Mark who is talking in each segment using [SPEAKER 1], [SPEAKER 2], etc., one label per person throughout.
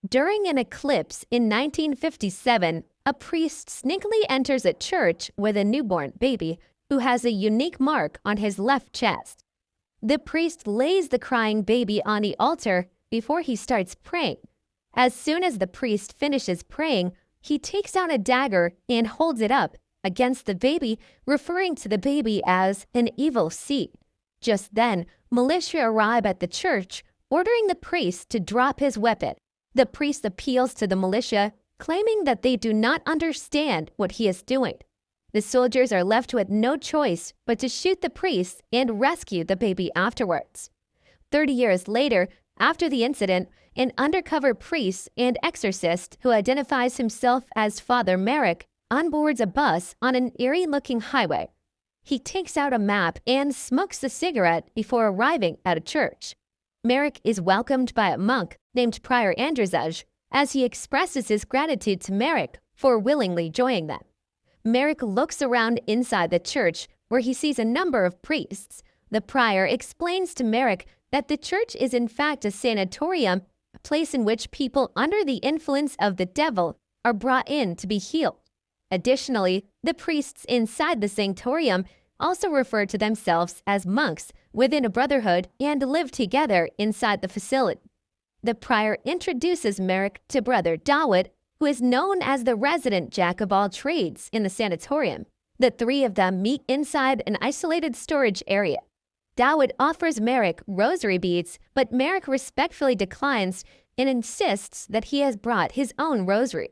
[SPEAKER 1] During an eclipse in 1957, a priest sneakily enters a church with a newborn baby who has a unique mark on his left chest. The priest lays the crying baby on the altar before he starts praying. As soon as the priest finishes praying, he takes out a dagger and holds it up against the baby, referring to the baby as an evil seed. Just then, militia arrive at the church, ordering the priest to drop his weapon. The priest appeals to the militia, claiming that they do not understand what he is doing. The soldiers are left with no choice but to shoot the priest and rescue the baby afterwards. 30 years later, after the incident, an undercover priest and exorcist who identifies himself as Father Marek onboards a bus on an eerie-looking highway. He takes out a map and smokes a cigarette before arriving at a church. Marek is welcomed by a monk named Prior Andrzej as he expresses his gratitude to Marek for willingly joining them. Marek looks around inside the church where he sees a number of priests. The prior explains to Marek that the church is in fact a sanatorium, a place in which people under the influence of the devil are brought in to be healed. Additionally, the priests inside the sanatorium also refer to themselves as monks within a brotherhood and live together inside the facility. The prior introduces Marek to Brother Dawid, who is known as the resident jack of all trades in the sanatorium. The three of them meet inside an isolated storage area. Dawid offers Marek rosary beads, but Marek respectfully declines and insists that he has brought his own rosary.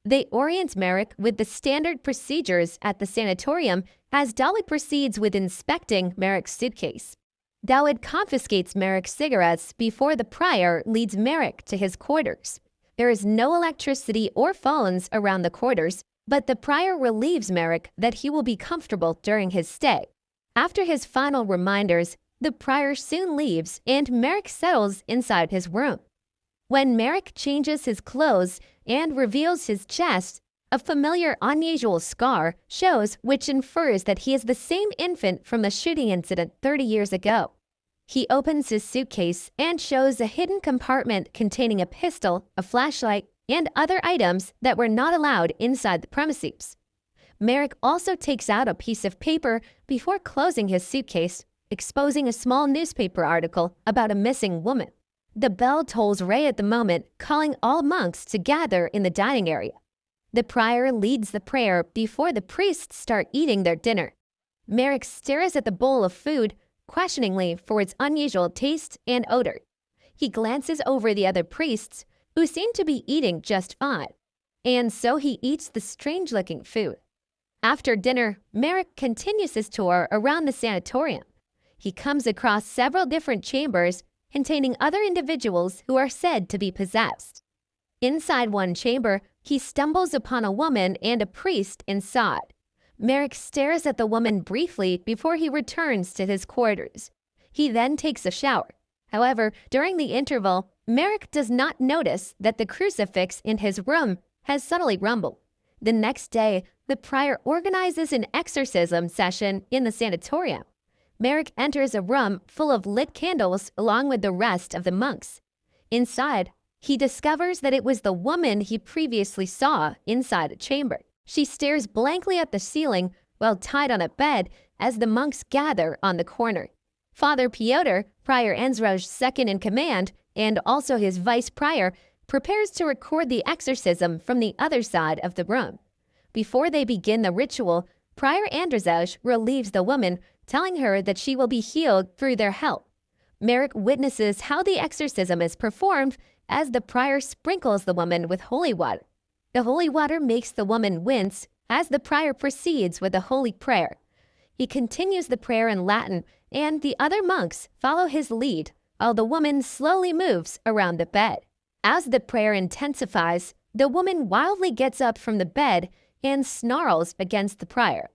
[SPEAKER 1] They orient Marek with the standard procedures at the sanatorium as Dawid proceeds with inspecting Marek's suitcase. Dawid confiscates Marek's cigarettes before the prior leads Marek to his quarters. There is no electricity or phones around the quarters, but the prior relieves Marek that he will be comfortable during his stay. After his final reminders, the prior soon leaves and Marek settles inside his room. When Marek changes his clothes and reveals his chest, a familiar unusual scar shows, which infers that he is the same infant from the shooting incident 30 years ago. He opens his suitcase and shows a hidden compartment containing a pistol, a flashlight, and other items that were not allowed inside the premises. Marek also takes out a piece of paper before closing his suitcase, exposing a small newspaper article about a missing woman. The bell tolls right at the moment, calling all monks to gather in the dining area. The prior leads the prayer before the priests start eating their dinner. Marek stares at the bowl of food, questioningly for its unusual taste and odor. He glances over the other priests, who seem to be eating just fine, and so he eats the strange-looking food. After dinner, Marek continues his tour around the sanatorium. He comes across several different chambers containing other individuals who are said to be possessed. Inside one chamber, he stumbles upon a woman and a priest inside. Marek stares at the woman briefly before he returns to his quarters. He then takes a shower. However, during the interval, Marek does not notice that the crucifix in his room has suddenly rumbled. The next day, the prior organizes an exorcism session in the sanatorium. Marek enters a room full of lit candles along with the rest of the monks. Inside, he discovers that it was the woman he previously saw inside a chamber. She stares blankly at the ceiling while tied on a bed as the monks gather on the corner. Father Piotr, Prior Andrzej's second in command, and also his vice prior, prepares to record the exorcism from the other side of the room. Before they begin the ritual, Prior Andrzej relieves the woman, telling her that she will be healed through their help. Marek witnesses how the exorcism is performed as the prior sprinkles the woman with holy water. The holy water makes the woman wince as the prior proceeds with the holy prayer. He continues the prayer in Latin, and the other monks follow his lead, while the woman slowly moves around the bed. As the prayer intensifies, the woman wildly gets up from the bed and snarls against the prior.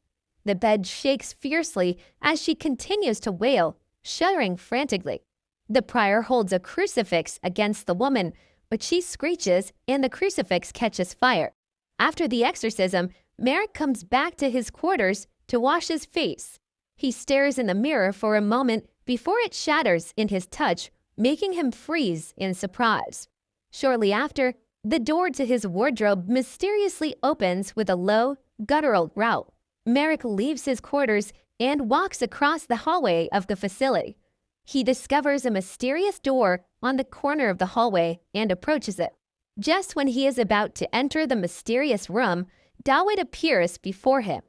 [SPEAKER 1] The bed shakes fiercely as she continues to wail, shuddering frantically. The prior holds a crucifix against the woman, but she screeches and the crucifix catches fire. After the exorcism, Marek comes back to his quarters to wash his face. He stares in the mirror for a moment before it shatters in his touch, making him freeze in surprise. Shortly after, the door to his wardrobe mysteriously opens with a low, guttural growl. Marek leaves his quarters and walks across the hallway of the facility. He discovers a mysterious door on the corner of the hallway and approaches it. Just when he is about to enter the mysterious room, Dawid appears before him.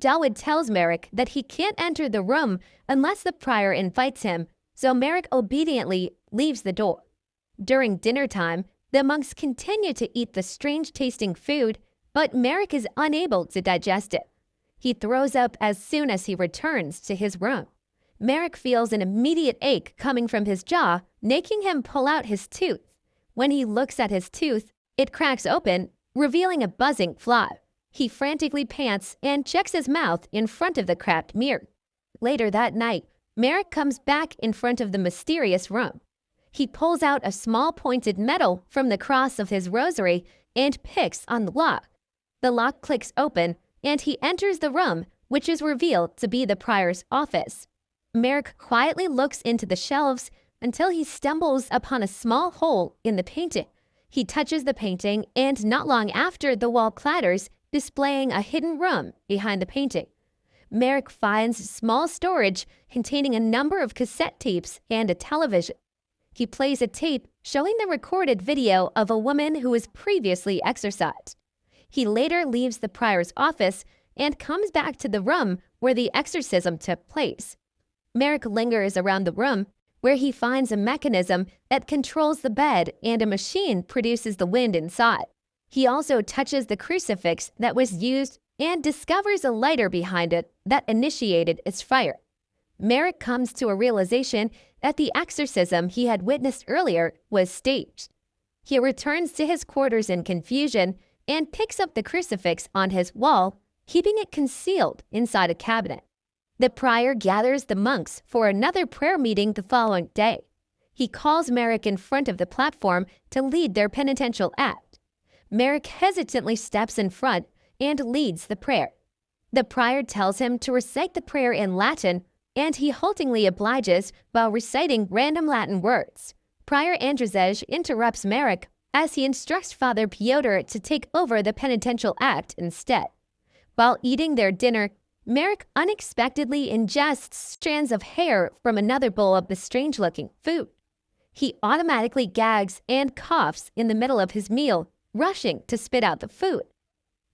[SPEAKER 1] Dawid tells Marek that he can't enter the room unless the prior invites him, so Marek obediently leaves the door. During dinner time, the monks continue to eat the strange-tasting food, but Marek is unable to digest it. He throws up as soon as he returns to his room. Marek feels an immediate ache coming from his jaw, making him pull out his tooth. When he looks at his tooth, it cracks open, revealing a buzzing fly. He frantically pants and checks his mouth in front of the cracked mirror. Later that night, Marek comes back in front of the mysterious room. He pulls out a small pointed metal from the cross of his rosary and picks on the lock. The lock clicks open, and he enters the room, which is revealed to be the prior's office. Marek quietly looks into the shelves until he stumbles upon a small hole in the painting. He touches the painting, and not long after, the wall clatters, displaying a hidden room behind the painting. Marek finds small storage containing a number of cassette tapes and a television. He plays a tape showing the recorded video of a woman who was previously exorcised. He later leaves the prior's office and comes back to the room where the exorcism took place. Marek lingers around the room, where he finds a mechanism that controls the bed and a machine produces the wind inside. He also touches the crucifix that was used and discovers a lighter behind it that initiated its fire. Marek comes to a realization that the exorcism he had witnessed earlier was staged. He returns to his quarters in confusion and picks up the crucifix on his wall, keeping it concealed inside a cabinet. The prior gathers the monks for another prayer meeting the following day. He calls Marek in front of the platform to lead their penitential act. Marek hesitantly steps in front and leads the prayer. The prior tells him to recite the prayer in Latin, and he haltingly obliges while reciting random Latin words. Prior Andrzej interrupts Marek as he instructs Father Piotr to take over the penitential act instead. While eating their dinner, Marek unexpectedly ingests strands of hair from another bowl of the strange-looking food. He automatically gags and coughs in the middle of his meal, rushing to spit out the food.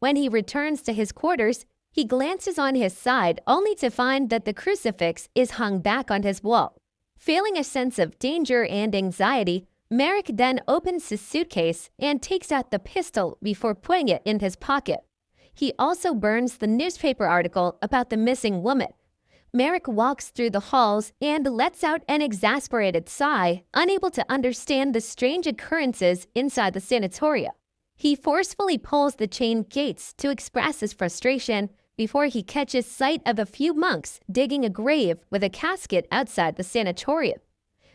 [SPEAKER 1] When he returns to his quarters, he glances on his side only to find that the crucifix is hung back on his wall. Feeling a sense of danger and anxiety, Marek then opens his suitcase and takes out the pistol before putting it in his pocket. He also burns the newspaper article about the missing woman. Marek walks through the halls and lets out an exasperated sigh, unable to understand the strange occurrences inside the sanatorium. He forcefully pulls the chain gates to express his frustration before he catches sight of a few monks digging a grave with a casket outside the sanatorium.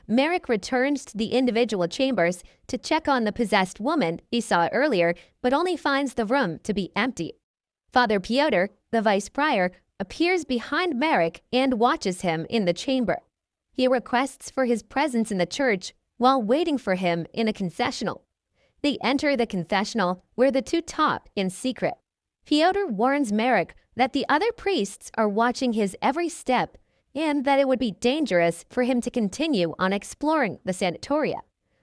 [SPEAKER 1] Marek returns to the individual chambers to check on the possessed woman he saw earlier, but only finds the room to be empty. Father Piotr, the vice prior, appears behind Marek and watches him in the chamber. He requests for his presence in the church while waiting for him in a confessional. They enter the confessional where the two talk in secret. Piotr warns Marek that the other priests are watching his every step and that it would be dangerous for him to continue on exploring the sanatoria.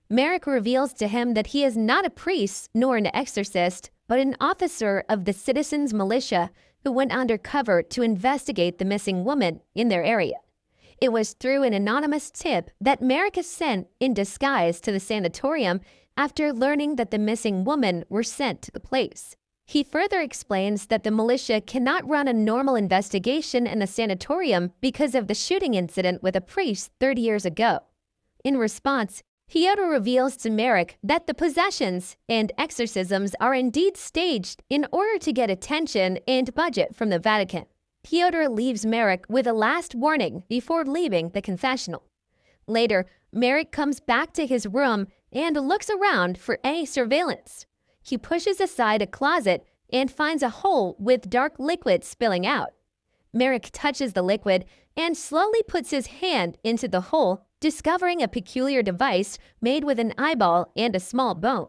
[SPEAKER 1] Marek reveals to him that he is not a priest nor an exorcist, but an officer of the citizens' militia who went undercover to investigate the missing woman in their area. It was through an anonymous tip that Marek is sent in disguise to the sanatorium after learning that the missing woman were sent to the place. He further explains that the militia cannot run a normal investigation in the sanatorium because of the shooting incident with a priest 30 years ago. In response, Piotr reveals to Marek that the possessions and exorcisms are indeed staged in order to get attention and budget from the Vatican. Piotr leaves Marek with a last warning before leaving the confessional. Later, Marek comes back to his room and looks around for any surveillance. He pushes aside a closet and finds a hole with dark liquid spilling out. Marek touches the liquid and slowly puts his hand into the hole, discovering a peculiar device made with an eyeball and a small bone.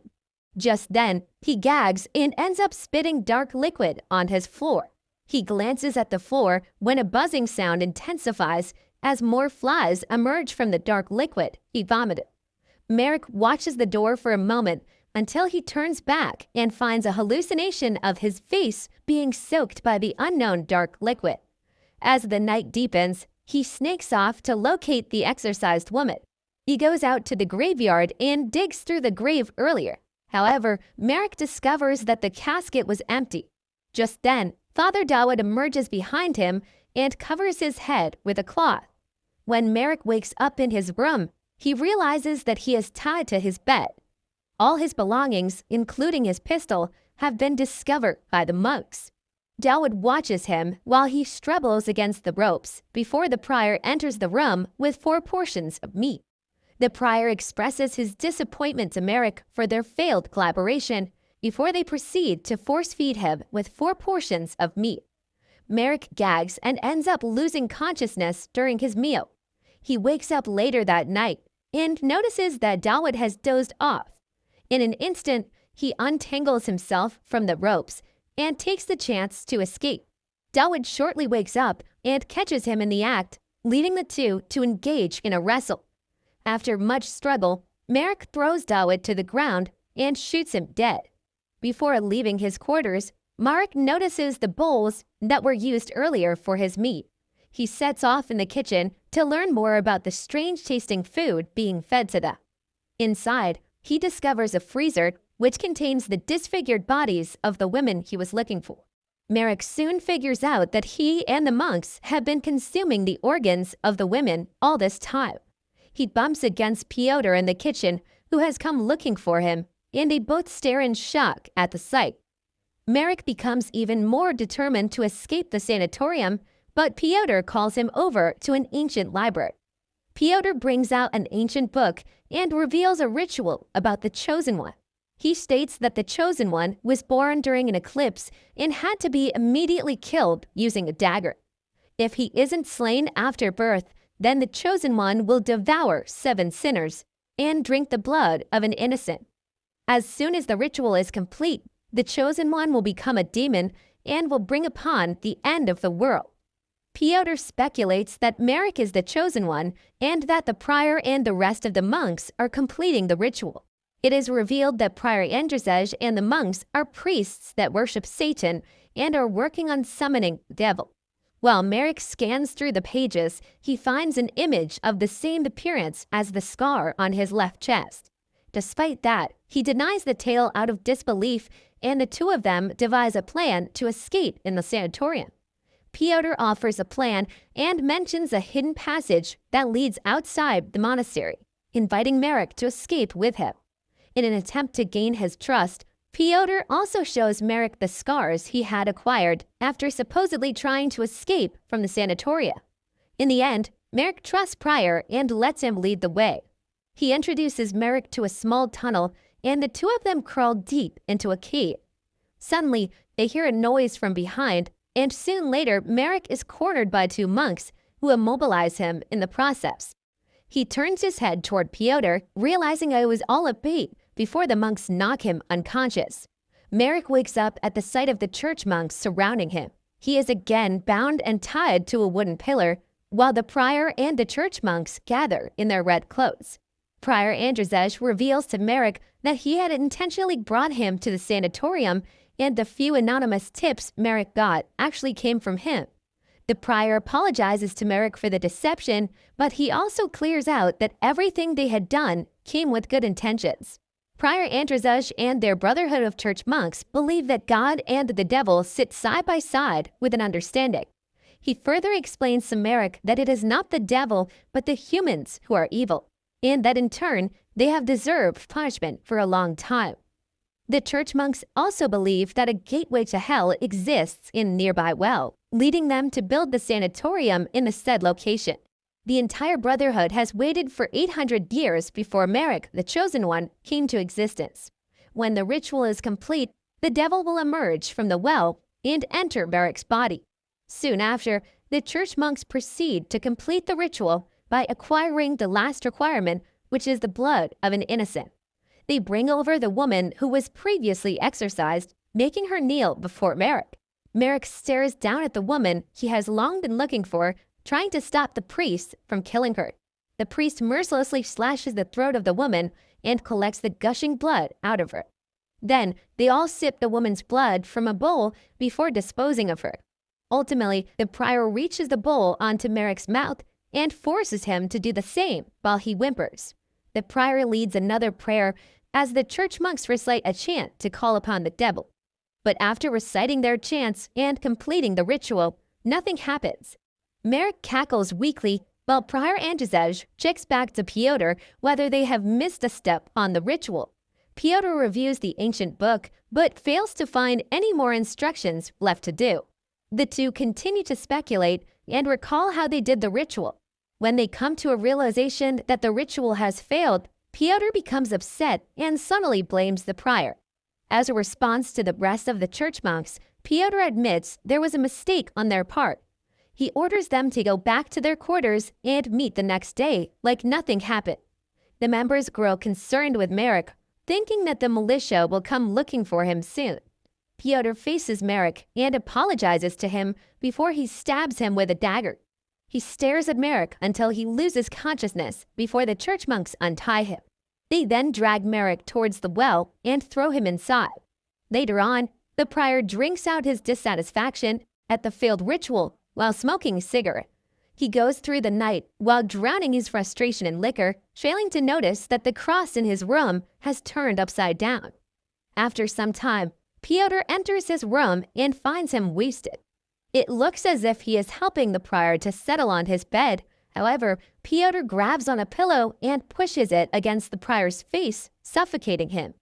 [SPEAKER 1] Just then, he gags and ends up spitting dark liquid on his floor. He glances at the floor when a buzzing sound intensifies as more flies emerge from the dark liquid he vomited. Marek watches the door for a moment until he turns back and finds a hallucination of his face being soaked by the unknown dark liquid. As the night deepens, he sneaks off to locate the exorcised woman. He goes out to the graveyard and digs through the grave earlier. However, Marek discovers that the casket was empty. Just then, Father Dawid emerges behind him and covers his head with a cloth. When Marek wakes up in his room, he realizes that he is tied to his bed. All his belongings, including his pistol, have been discovered by the monks. Dawid watches him while he struggles against the ropes before the prior enters the room with 4 portions of meat. The prior expresses his disappointment to Marek for their failed collaboration before they proceed to force-feed him with 4 portions of meat. Marek gags and ends up losing consciousness during his meal. He wakes up later that night and notices that Dawid has dozed off. In an instant, he untangles himself from the ropes and takes the chance to escape. Dawid shortly wakes up and catches him in the act, leading the two to engage in a wrestle. After much struggle, Marek throws Dawid to the ground and shoots him dead. Before leaving his quarters, Marek notices the bowls that were used earlier for his meat. He sets off in the kitchen to learn more about the strange-tasting food being fed to them. Inside, he discovers a freezer which contains the disfigured bodies of the women he was looking for. Marek soon figures out that he and the monks have been consuming the organs of the women all this time. He bumps against Piotr in the kitchen, who has come looking for him, and they both stare in shock at the sight. Marek becomes even more determined to escape the sanatorium, but Piotr calls him over to an ancient library. Piotr brings out an ancient book and reveals a ritual about the Chosen One. He states that the Chosen One was born during an eclipse and had to be immediately killed using a dagger. If he isn't slain after birth, then the Chosen One will devour 7 sinners and drink the blood of an innocent. As soon as the ritual is complete, the Chosen One will become a demon and will bring upon the end of the world. Piotr speculates that Marek is the Chosen One and that the prior and the rest of the monks are completing the ritual. It is revealed that Prior Andrzej and the monks are priests that worship Satan and are working on summoning the devil. While Marek scans through the pages, he finds an image of the same appearance as the scar on his left chest. Despite that, he denies the tale out of disbelief, and the two of them devise a plan to escape in the sanatorium. Piotr offers a plan and mentions a hidden passage that leads outside the monastery, inviting Marek to escape with him. In an attempt to gain his trust, Piotr also shows Marek the scars he had acquired after supposedly trying to escape from the sanatoria. In the end, Marek trusts Prior and lets him lead the way. He introduces Marek to a small tunnel, and the two of them crawl deep into a cave. Suddenly, they hear a noise from behind, and soon later, Marek is cornered by 2 monks who immobilize him in the process. He turns his head toward Piotr, realizing it was all a bait before the monks knock him unconscious. Marek wakes up at the sight of the church monks surrounding him. He is again bound and tied to a wooden pillar, while the prior and the church monks gather in their red clothes. Prior Andrzej reveals to Marek that he had intentionally brought him to the sanatorium, and the few anonymous tips Marek got actually came from him. The prior apologizes to Marek for the deception, but he also clears out that everything they had done came with good intentions. Prior Andrzej and their brotherhood of church monks believe that God and the devil sit side by side with an understanding. He further explains to Marek that it is not the devil but the humans who are evil, and that in turn they have deserved punishment for a long time. The church monks also believe that a gateway to hell exists in a nearby well, leading them to build the sanatorium in the said location. The entire brotherhood has waited for 800 years before Marek, the Chosen One, came to existence. When the ritual is complete, the devil will emerge from the well and enter Marek's body. Soon after, the church monks proceed to complete the ritual, by acquiring the last requirement, which is the blood of an innocent. They bring over the woman who was previously exorcised, making her kneel before Marek. Marek stares down at the woman he has long been looking for, trying to stop the priest from killing her. The priest mercilessly slashes the throat of the woman and collects the gushing blood out of her. Then, they all sip the woman's blood from a bowl before disposing of her. Ultimately, the prior reaches the bowl onto Marek's mouth and forces him to do the same while he whimpers. The prior leads another prayer as the church monks recite a chant to call upon the devil. But after reciting their chants and completing the ritual, nothing happens. Marek cackles weakly while Prior Andrzej checks back to Piotr whether they have missed a step on the ritual. Piotr reviews the ancient book but fails to find any more instructions left to do. The two continue to speculate and recall how they did the ritual. When they come to a realization that the ritual has failed, Piotr becomes upset and subtly blames the prior. As a response to the rest of the church monks, Piotr admits there was a mistake on their part. He orders them to go back to their quarters and meet the next day like nothing happened. The members grow concerned with Marek, thinking that the militia will come looking for him soon. Piotr faces Marek and apologizes to him before he stabs him with a dagger. He stares at Marek until he loses consciousness before the church monks untie him. They then drag Marek towards the well and throw him inside. Later on, the prior drinks out his dissatisfaction at the failed ritual while smoking a cigarette. He goes through the night while drowning his frustration in liquor, failing to notice that the cross in his room has turned upside down. After some time, Piotr enters his room and finds him wasted. It looks as if he is helping the prior to settle on his bed. However, Piotr grabs on a pillow and pushes it against the prior's face, suffocating him.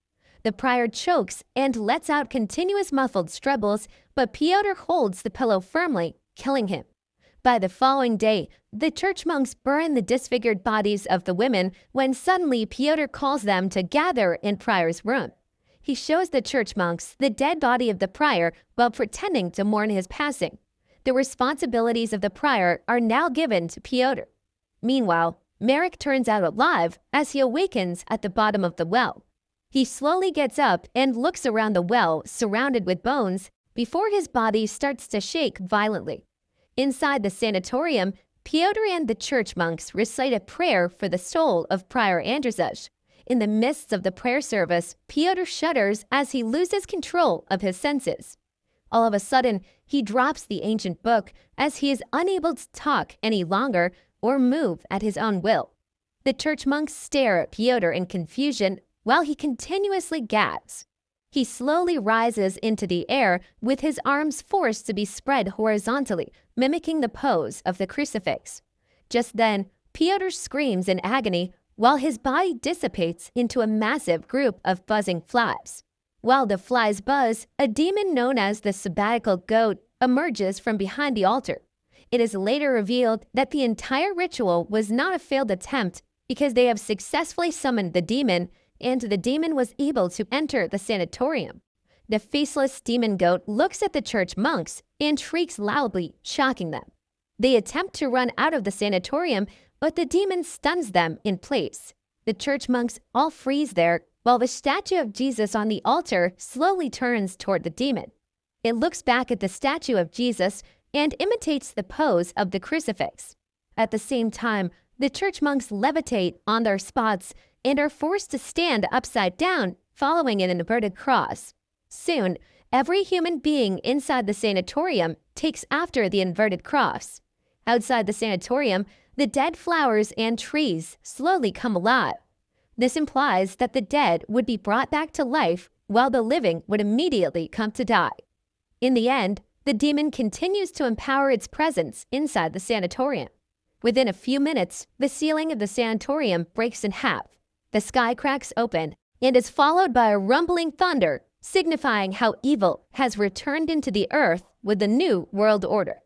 [SPEAKER 1] The prior chokes and lets out continuous muffled struggles, but Piotr holds the pillow firmly, killing him. By the following day, the church monks burn the disfigured bodies of the women when suddenly Piotr calls them to gather in Prior's room. He shows the church monks the dead body of the prior while pretending to mourn his passing. The responsibilities of the prior are now given to Piotr. Meanwhile, Marek turns out alive as he awakens at the bottom of the well. He slowly gets up and looks around the well surrounded with bones before his body starts to shake violently. Inside the sanatorium, Piotr and the church monks recite a prayer for the soul of Prior Andrzej. In the midst of the prayer service, Piotr shudders as he loses control of his senses. All of a sudden, he drops the ancient book as he is unable to talk any longer or move at his own will. The church monks stare at Piotr in confusion while he continuously gasps. He slowly rises into the air with his arms forced to be spread horizontally, mimicking the pose of the crucifix. Just then, Piotr screams in agony while his body dissipates into a massive group of buzzing flies. While the flies buzz, a demon known as the sabbatical goat emerges from behind the altar. It is later revealed that the entire ritual was not a failed attempt because they have successfully summoned the demon, and the demon was able to enter the sanatorium. The faceless demon goat looks at the church monks and shrieks loudly, shocking them. They attempt to run out of the sanatorium, but the demon stuns them in place. The church monks all freeze there, while the statue of Jesus on the altar slowly turns toward the demon. It looks back at the statue of Jesus and imitates the pose of the crucifix. At the same time, the church monks levitate on their spots and are forced to stand upside down, following an inverted cross. Soon, every human being inside the sanatorium takes after the inverted cross. Outside the sanatorium, the dead flowers and trees slowly come alive. This implies that the dead would be brought back to life while the living would immediately come to die. In the end, the demon continues to empower its presence inside the sanatorium. Within a few minutes, the ceiling of the sanatorium breaks in half. The sky cracks open and is followed by a rumbling thunder, signifying how evil has returned into the earth with the new world order.